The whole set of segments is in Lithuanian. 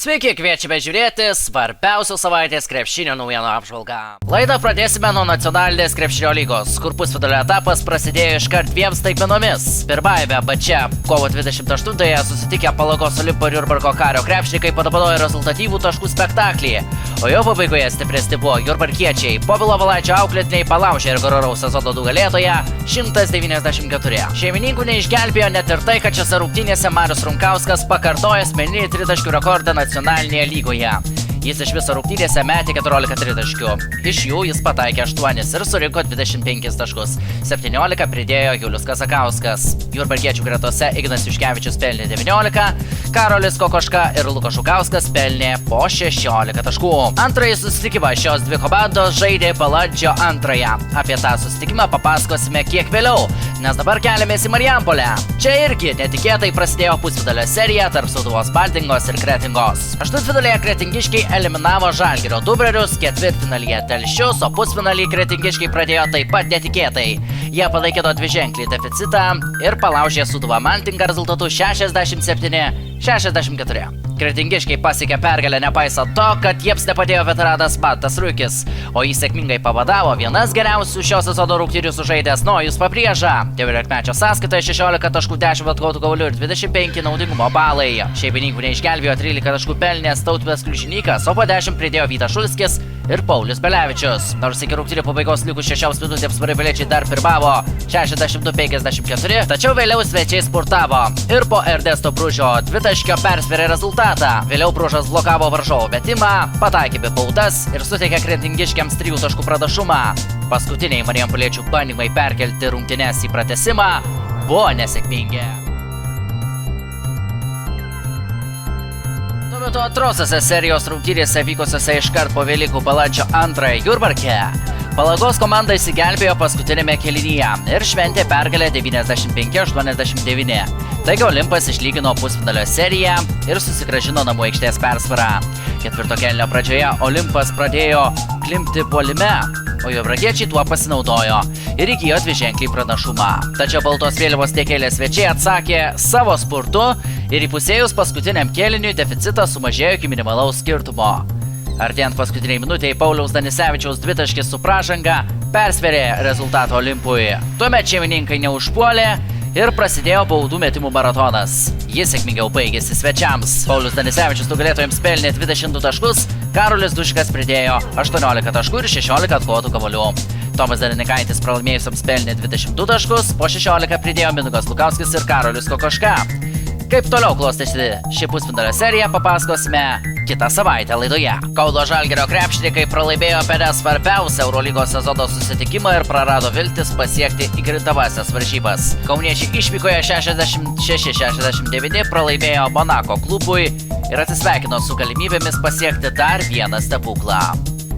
Sveiki, kviečiame žiūrėti svarbiausių savaitės krepšinio naujienų apžvalgą. Laidą pradėsime nuo nacionalinės krepšinio lygos, kur pusfinalio etapas prasidėjo iškart dviem staigmenomis. Pirmajame bače kovo 28-ąją susitikę Palangos Olimpo ir Jurbarko Kario krepšininkai padovanojo rezultatyvų taškų spektaklį, o jo pabaigoje stipresni buvo jurbarkiečiai. Povilo Valaičio auklėtiniai palaužė ir Gororau sezono nugalėtoją 194. Šeimininkų neišgelbėjo net ir tai, kad šiose rungtynėse Marius Runkauskas pakartojo asmeninį tritaškių rekordą nacionalinėje lygoje. Jis iš viso rungtynėse metė 14 tritaškių. Iš jų jis pataikė 8 ir surinko 25 taškus. 17 pridėjo Julius Kazakauskas. Jurbarkiečių gretose Ignas Juškevičius pelnė 19, Karolis Kokoška ir Lukas Šukauskas pelnė po 16 taškų. Antrąjį susitikimą šios dvi komandos žaidė balandžio 2. Apie tą susitikimą papasakosime kiek vėliau, nes dabar keliamės į Marijampolę. Čia irgi netikėtai prasidėjo pusfinalio serija tarp Sūduvos Baltingos ir Kretingos. Aštuntfinalyje kretingiškiai eliminavo Žalgirio Dubrerius, ketvirtfinalyje Telšius, o pusfinalį kretingiškiai pradėjo taip pat netikėtai. Jie panaikino dviženklį deficitą ir palaužė Sūduvą Baltingą rezultatu 67-64. Kretingiškiai pasiekė pergalę nepaisant to, kad jiems nepadėjo veteranas Mantas Ruikis, o jį sėkmingai pavadavo vienas geriausių šio sezono rungtynių sužaidęs Nojus Pabrėža. 19-mečio sąskaitoje 16 taškų 10 atkovotų kamuolių ir 25 naudingumo balai. Šeimininkų neišgelbėjo 13 taškų pelnęs Tautvydas Kliušinykas, o po 10 pridėjo Vytas Šulskis ir Paulius Belevičius. Nors iki rungtynių pabaigos likus 6 minutėms Marijampoliečiai dar pirmavo 62-54, tačiau vėliau svečiai spurtavo ir po Ernesto Bružio dvitaškio persvėrė rezultatą. Vėliau Bružas blokavo varžovo metimą, pataikė be baudas ir suteikė kretingiškiams 3 taškų pranašumą. Paskutiniai Marijampoliečių bandymai perkelti rungtynes į pratęsimą buvo nesėkmingi. Tuo metu antrosiose serijos rungtynėse vykusiose iškart po Velykų balandžio 2 Jurbarke Palangos komanda įsigelbėjo paskutinėme kėlinyje ir šventė pergalę 95-89. Taigi Olimpas išlygino pusfinalio seriją ir susigrąžino namų aikštės persvarą. Ketvirto kėlinio pradžioje Olimpas pradėjo klimpti puolime, o jurbarkiečiai tuo pasinaudojo ir įgijo dviženklį pranašumą. Tačiau baltos vėliavos tiekėlė svečiai atsakė savo spurtu ir įpusėjus paskutiniam kėliniui deficitas sumažėjo iki minimalaus skirtumo. Artėjant paskutiniai minutėjai Pauliaus Danisevičiaus dvitaškis su pražanga persvėrė rezultatą Olimpui. Tuomet šeimininkai neužpuolė ir prasidėjo baudų metimų maratonas. Jis sėkmingiau baigėsi svečiams. Paulius Danisevičius nugalėtojams pelnė 22 taškus, Karolis Dušikas pridėjo 18 taškų ir 16 atkovotų kamuolių. Tomas Danikaitis pralaimėjusiems pelnė 22 taškus, po 16 pridėjo Mindaugas Lukauskis ir Karolis Kokoška. Kaip toliau klostėsi ši pusfinalio serija, papasakosime kitą savaitę laidoje. Kauno Žalgirio krepšininkai pralaimėjo bene svarbiausią Eurolygos sezono susitikimą ir prarado viltis pasiekti įkrintavąsias varžybas. Kauniečiai išvykoje 66-69 pralaimėjo Monako klubui ir atsisveikino su galimybėmis pasiekti dar vieną stebuklą.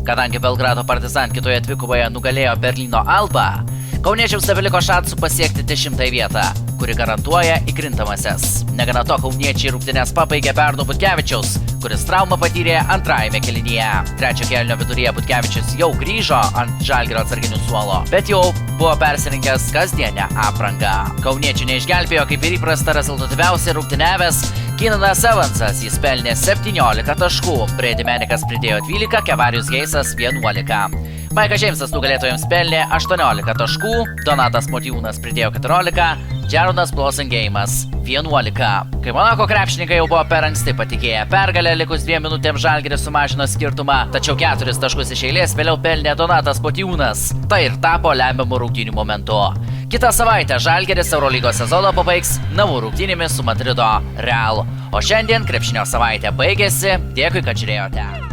Kadangi Belgrado Partizan kitoje dvikovoje nugalėjo Berlyno Alba, kauniečiams nebeliko šansų pasiekti 10 vietą, kuri garantuoja įkrintamasias. Negana to, kauniečiai rungtynes pabaigė Berno Butkevičiaus, kuris traumą patyrė antrajame kėlinyje. Trečio kėlinio viduryje Butkevičius jau grįžo ant Žalgirio atsarginių suolo, bet jau buvo persirinkęs kasdienę aprangą. Kauniečių neišgelbėjo kaip ir įprasta rezultatyviausiai rungtyniavęs Keenanas Evansas, jis pelnė 17 taškų, Brady Menikas pridėjo 12, Kevarius Geisas 11. Maikas Džeimsas nugalėtojams pelnė 18 taškų, Donatas Motiejūnas pridėjo 14, Jeronas Blosengeimas 11. Kai Monako krepšininkai jau buvo per anksti patikėję pergalę, likus 2 minutėms Žalgiris sumažino skirtumą, tačiau 4 taškus iš eilės vėliau pelnė Donatas Motiejūnas. Tai ir tapo lemiamu rungtynių momentu. Kitą savaitę Žalgiris Eurolygos sezoną pabaigs namų rungtynėmis su Madrido Real. O šiandien krepšinio savaitė baigėsi. Dėkui, kad žiūrėjote.